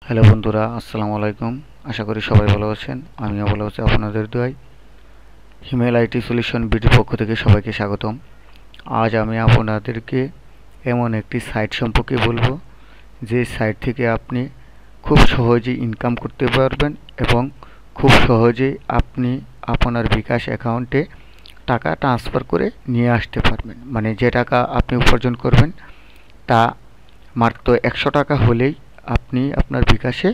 Hello বন্ধুরা, আসসালামু আলাইকুম। আশা করি সবাই ভালো আছেন। আমিও ভালো আছি আপনাদের দোয়ায়। হিমেল আইটি সলিউশন বিডির পক্ষ থেকে সবাইকে স্বাগতম। আজ আমি আপনাদেরকে এমন একটি সাইট সম্পর্কে বলবো, যে সাইট থেকে আপনি খুব সহজেই ইনকাম করতে পারবেন এবং খুব সহজেই আপনি আপনার বিকাশ অ্যাকাউন্টে টাকা ট্রান্সফার করে নিয়ে আসতে পারবেন। মানে যে টাকা আপনি উপার্জন করবেন তা মাত্র 100 টাকা হলেই আপনি আপনার বিকাশে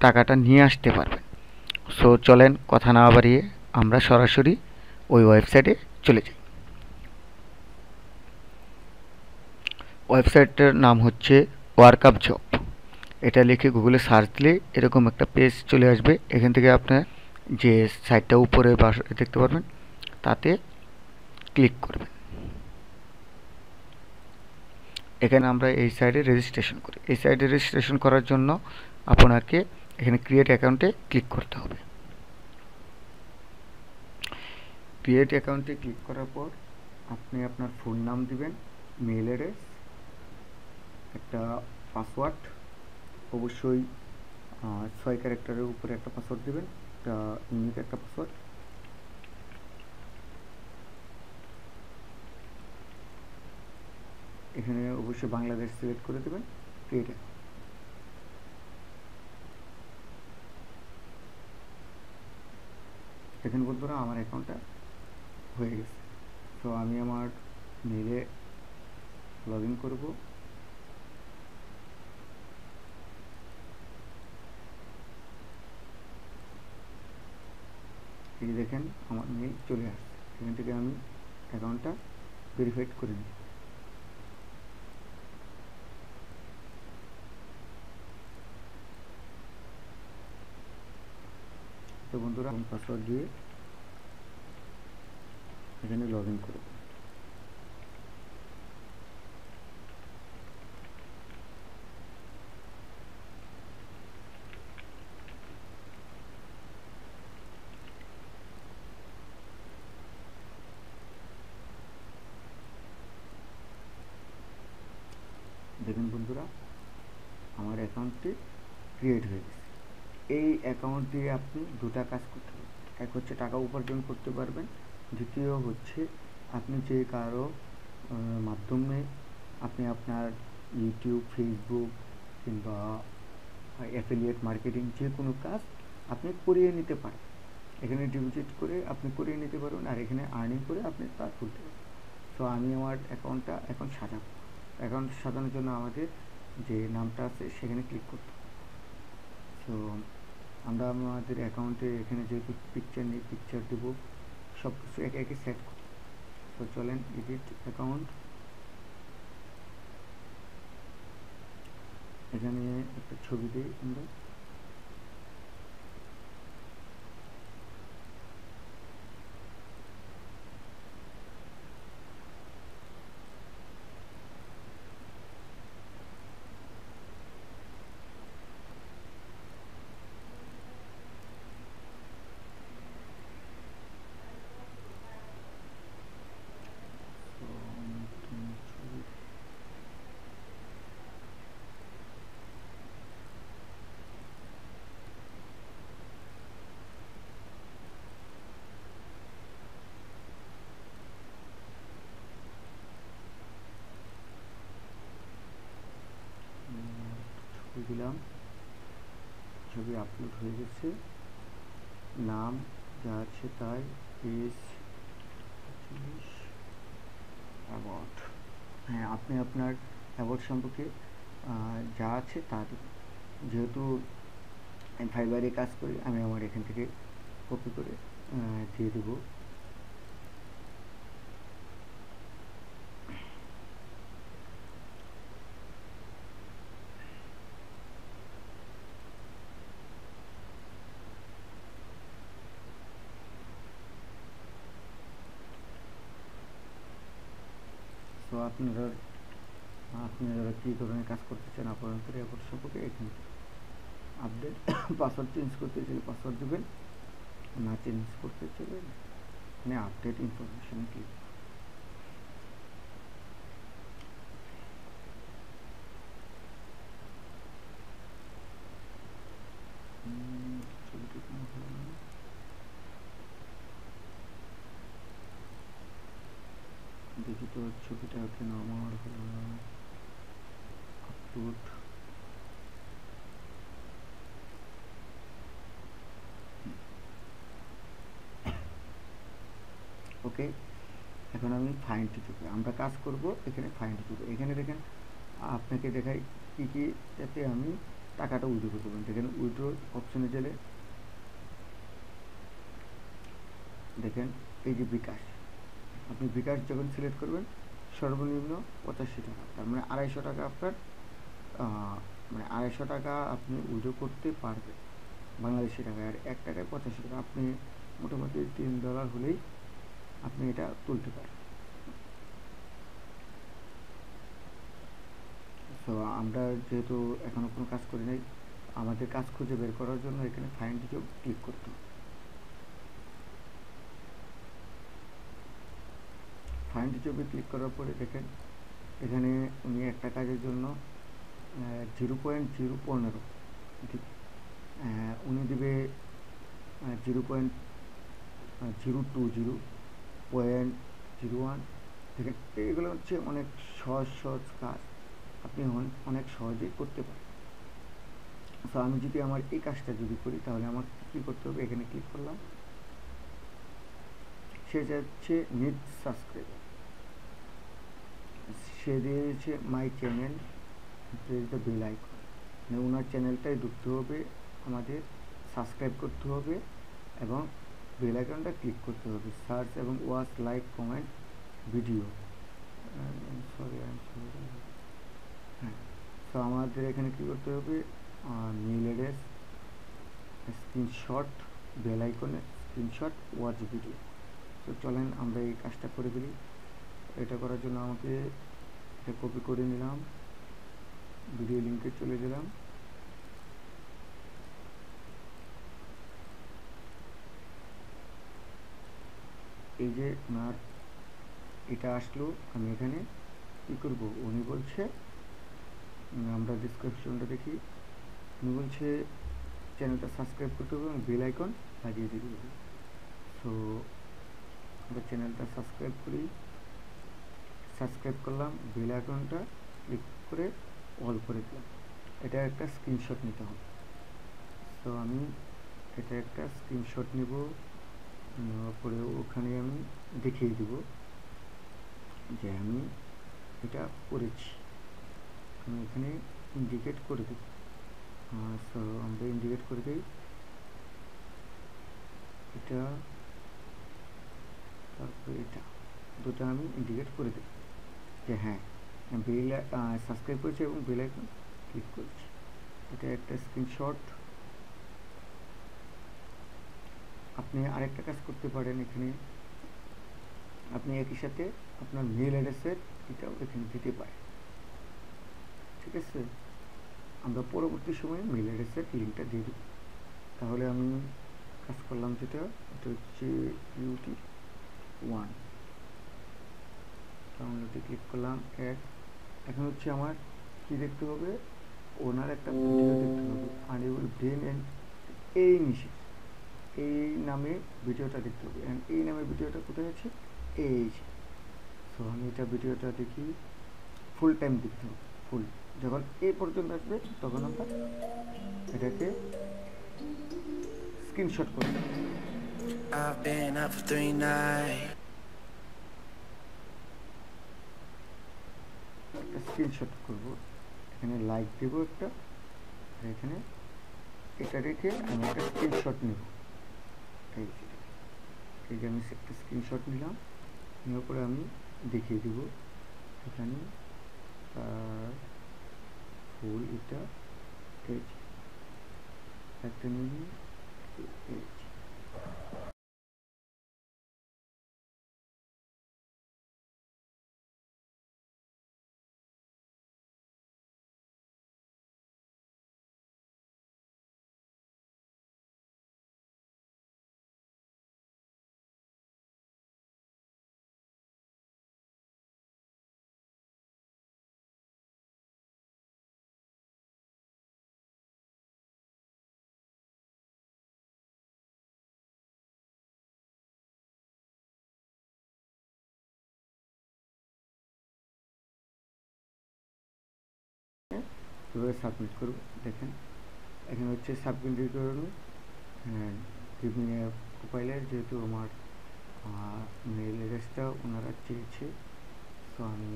টাকাটা নিয়ে আসতে পারবেন। সো চলেন কথা না বাড়িয়ে আমরা সরাসরি ওই ওয়েবসাইটে চলে যাই। ওয়েবসাইটটার নাম হচ্ছে ওয়ার্কআপ জব। এটা লিখে গুগলে সার্চ দিলে এরকম একটা পেজ চলে আসবে। এখান থেকে আপনার যে সাইটটা উপরে দেখতে পারবেন তাতে ক্লিক করবেন। এখানে আমরা এই সাইটে রেজিস্ট্রেশন করি। এই সাইটে রেজিস্ট্রেশন করার জন্য আপনাকে এখানে ক্রিয়েট অ্যাকাউন্টে ক্লিক করতে হবে। ক্রিয়েট অ্যাকাউন্টে ক্লিক করার পর আপনি আপনার ফোন নাম দিবেন, মেল অ্যাড্রেস, একটা পাসওয়ার্ড, অবশ্যই 6 ক্যারেক্টারের উপরে একটা পাসওয়ার্ড দিবেন, একটা ইউনিক একটা পাসওয়ার্ড। এখানে অবশ্যই বাংলাদেশ সিলেক্ট করে দেবেন। ক্রিয়েট দেখেন বন্ধুরা, আমার অ্যাকাউন্টটা হয়ে গেছে। তো আমি আমার মেলে লগ ইন করবো। এই দেখেন আমার মেল চলে আসছে। এখান থেকে আমি অ্যাকাউন্টটা ভেরিফাইড করে নিই। তো বন্ধুরা, পাসওয়ার্ড দিয়ে এখানে লগ ইন করব। দেখুন বন্ধুরা, আমার অ্যাকাউন্টটি ক্রিয়েট হয়ে গেছে। এই অ্যাকাউন্ট দিয়ে আপনি দুটা কাজ করতে পারবেন। এক হচ্ছে টাকা উপার্জন করতে পারবেন, দ্বিতীয় হচ্ছে আপনি যে কারো মাধ্যমে আপনি আপনার ইউটিউব, ফেসবুক কিংবা অ্যাফিলিয়েট মার্কেটিং যে কোনো কাজ আপনি করিয়ে নিতে পারেন। এখানে ডিপোজিট করে আপনি করিয়ে নিতে পারবেন, আর এখানে আর্নিং করে আপনি তা তুলতে পারবেন। তো আমি আমার অ্যাকাউন্টটা এখন সাজাবো। অ্যাকাউন্ট সাজানোর জন্য আমাদের যে নামটা আছে সেখানে ক্লিক করতে হবে। তো আমরা আমাদের অ্যাকাউন্টে এখানে যেহেতু পিকচার নেই, পিকচার দেবো, সব কিছু একে একে সেট করব। তো চলেন এডিট অ্যাকাউন্ট, এখানে একটা ছবি দিই আমরা। ছবি দিলাম, ছবি আপলোড হয়ে গেছে। নাম যা আছে তাই, পেজ অ্যাওয়ার্ড। হ্যাঁ, আপনি আপনার অ্যাওয়ার্ড সম্পর্কে যা আছে তা দেবেন। যেহেতু আমি ফাইবারে কাজ করি, আমি আমার এখান থেকে কপি করে দিয়ে দেবো। তো আপনারা কী ধরনের কাজ করতে চান আপনাদের অ্যাওয়ার্ড সম্পর্কে এখানে আপডেট পাসওয়ার্ড চেঞ্জ করতে চাইলে পাসওয়ার্ড দেবেন, না চেঞ্জ করতে চাইলে এখানে আপডেট ইনফরমেশন ক্লিক। ছবিটা কেন আমার হলো না আপলোড। ওকে, এখন আমি ফাইন্ড টিপে আমরা কাজ করব। এখানে ফাইন্ড টিপে এখানে দেখেন আপনাকে দেখাই কী কী যাতে আমি টাকাটা উইথড্র করতে পারি। দেখেন উইথড্র অপশনে গেলে দেখেন এই যে বিকাশ, আপনি বিকাশ যখন সিলেক্ট করবেন সর্বনিম্ন 85 টাকা, তার মানে 250 টাকা আপনার মানে 250 টাকা আপনি উইথড্র করতে পারবেন বাংলাদেশি টাকায়। আর 1 টাকায় 85 টাকা, আপনি মোটামুটি $3 হলেই আপনি এটা তুলতে পারেন। সো আমরা যেহেতু এখনও কোনো কাজ করি নাই, আমাদের কাজ খুঁজে বের করার জন্য এখানে ফাইন্ড জব ক্লিক করতে হবে। ফাইন্ড জবে ক্লিক করার পরে দেখেন এখানে উনি একটা কাজের জন্য 0.015 উনি দেবে 0.020.01। দেখেন এগুলো হচ্ছে অনেক সহজ সহজ কাজ, আপনি অনেক সহজেই করতে পারেন। সো আমি যদি আমার এই কাজটা যদি করি তাহলে আমার কী করতে হবে, এখানে ক্লিক করলাম, সে যাচ্ছে নিড সাবস্ক্রাইবার, সে দিয়েছে my channel press the bell icon, মানে ওনার চ্যানেলটাই ঢুকতে হবে, আমাদের সাবস্ক্রাইব করতে হবে এবং বেল আইকনটা ক্লিক করতে হবে। সার্চ এবং watch like comment video, sorry হ্যাঁ। সো আমাদের এখানে কী করতে হবে, মেল অ্যাড্রেস, স্ক্রিনশট, বেল আইকনের স্ক্রিনশট, ওয়াচ ভিডিও। তো চলেন আমরা এই কাজটা করে ফেলি। এটা করার জন্য আমাকে এটা কপি করে নিলাম, ভিডিও লিঙ্কে চলে গেলাম, এই যে ওনার এটা আসলো। আমি এখানে কী করব, উনি বলছে, আমরা ডিসক্রিপশনটা দেখি, উনি বলছে চ্যানেলটা সাবস্ক্রাইব করতে হবে এবং বেল আইকন লাগিয়ে দিতে হবে। সো আমরা চ্যানেলটা সাবস্ক্রাইব করি, সাবস্ক্রাইব করলাম, বেল আইকনটা ক্লিক করে অল করে দিলাম। এটা একটা স্ক্রিনশট নিতে হবে। তো আমি এটা একটা স্ক্রিনশট নেব, নেওয়ার পরে ওখানে আমি দেখিয়ে দেব যে আমি এটা করেছি, আমি এখানে ইন্ডিকেট করে দেব। সো আমরা ইন্ডিকেট করে দিই এটা, তারপরে এটা, দুটো আমি ইন্ডিকেট করে দিই যে হ্যাঁ বেল সাবস্ক্রাইব করেছি এবং বেল আইকন ক্লিক করেছি। এটা একটা স্ক্রিনশট। আপনি আরেকটা কাজ করতে পারেন, এখানে আপনি একই সাথে আপনার মেল অ্যাড্রেসের এটাও এখানে দিতে পারেন, ঠিক আছে। আমরা পরবর্তী সময়ে মেল অ্যাড্রেসের লিঙ্কটা দিয়ে দেব। তাহলে আমি কাজ করলাম যেটা, এটা হচ্ছে UT1 ডাউনলোডে ক্লিক করলাম, এখন হচ্ছে আমার কি দেখতে হবে, ওনার একটা ভিডিও দেখতে হবে, আনএবল ব্রেন অ্যান্ড এই নিচে এই নামে ভিডিওটা দেখতে হবে। অ্যান্ড এই নামে ভিডিওটা কোথায় আছে, এই। সো আমি এটা ভিডিওটা দেখি, ফুল টাইম দেখতে হবে, ফুল যখন এই পর্যন্ত আসবে তখন আমরা এটাকে স্ক্রিনশট করব। I've been up for 3 nights. একটা স্ক্রিনশট করব, এখানে লাইক দেব একটা, আর এখানে এটা রেখে আমি একটা স্ক্রিনশট নেব। এই যে আমি একটা স্ক্রিনশট নিলাম, নেওয়ার পরে আমি দেখিয়ে দেব এখানে ফুল এটা একটা নিয়ে কীভাবে সাবমিট করবো দেখেন, এখানে হচ্ছে সাবমিট করবো। হ্যাঁ, গিভ মি এ প্রোফাইলের যেহেতু আমার মেল অ্যাড্রেসটা ওনারা চেয়েছে, সো আমি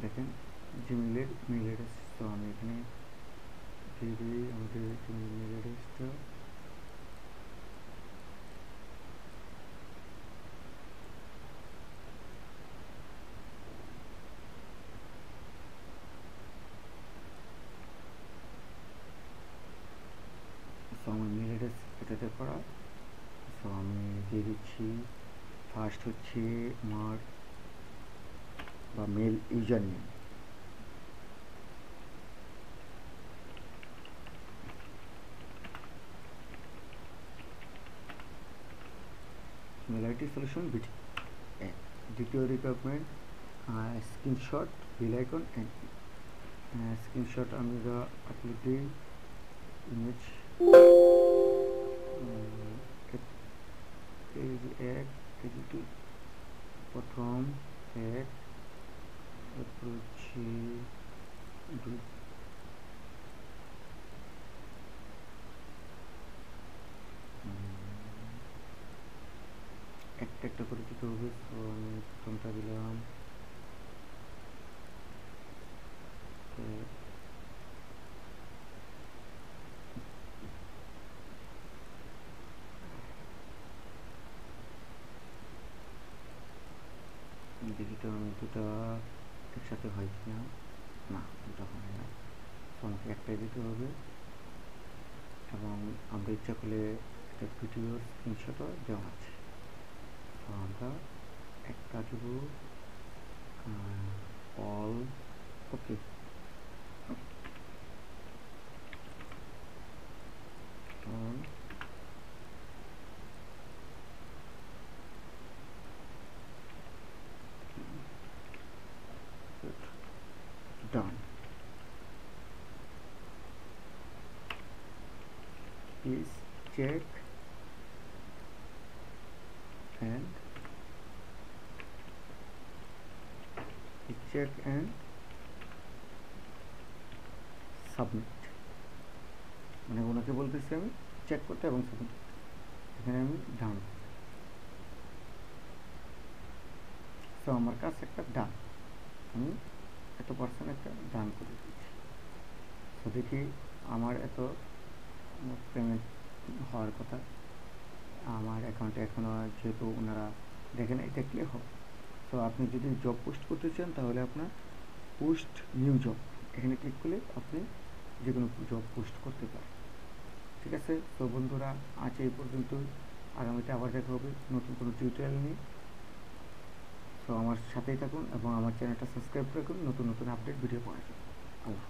দেখেন জিমেলের মেল অ্যাড্রেস, তো আমি এখানে দিয়ে দিই আমাদের জিমেল মেল অ্যাড্রেসটা। সো আমার মেল অ্যাড্রেস এটাতে করা, সো আমি দিয়ে দিচ্ছি। ফার্স্ট হচ্ছে আমার বা mail user name, mail IT solution BT. দ্বিতীয় requirement screenshot bill icon and screenshot আমি আপলোড দিই ইমেজ এক দুটি, প্রথম এক, তারপর হচ্ছে দুই, একটা একটা করে দিতে হবে। তো আমি প্রথমটা দিলাম, দেখি তো আমি দুটা একসাথে হয় কিনা, না দুটা হয় না, তো আমাকে একটাই দিতে হবে। এবং আমরা ইচ্ছা করলে একটা ভিডিও স্ক্রিনশটও দেওয়া আছে, তো আমরা একটা দেব all, okay all done. Please check and submit, মানে ওনাকে বলতেছি আমি চেক করতে এবং সাবমিট। এখানে আমি ডান, সো আমার কাজ একটা ডান, আমি এত পার্সেন্ট একটা ডান করে দিচ্ছি। তো দেখি আমার এত পেমেন্ট হওয়ার কথা, আমার অ্যাকাউন্টে এখনও যেহেতু ওনারা দেখেন এটা ক্লিয়ার হবে। তো আপনি যদি জব পোস্ট করতে চান তাহলে আপনার পোস্ট নিউ জব এখানে ক্লিক করলে আপনি যে কোনো জব পোস্ট করতে পারেন। ঠিক আছে, তো বন্ধুরা আজ এই পর্যন্ত, আগামীতে আবার দেখা হবে নতুন কোনো টিউটোরিয়াল নিয়ে। তো আমার সাথেই থাকুন এবং আমার চ্যানেলটা সাবস্ক্রাইব রাখুন নতুন নতুন আপডেট ভিডিও পাওয়ার জন্য। আল্লাহ।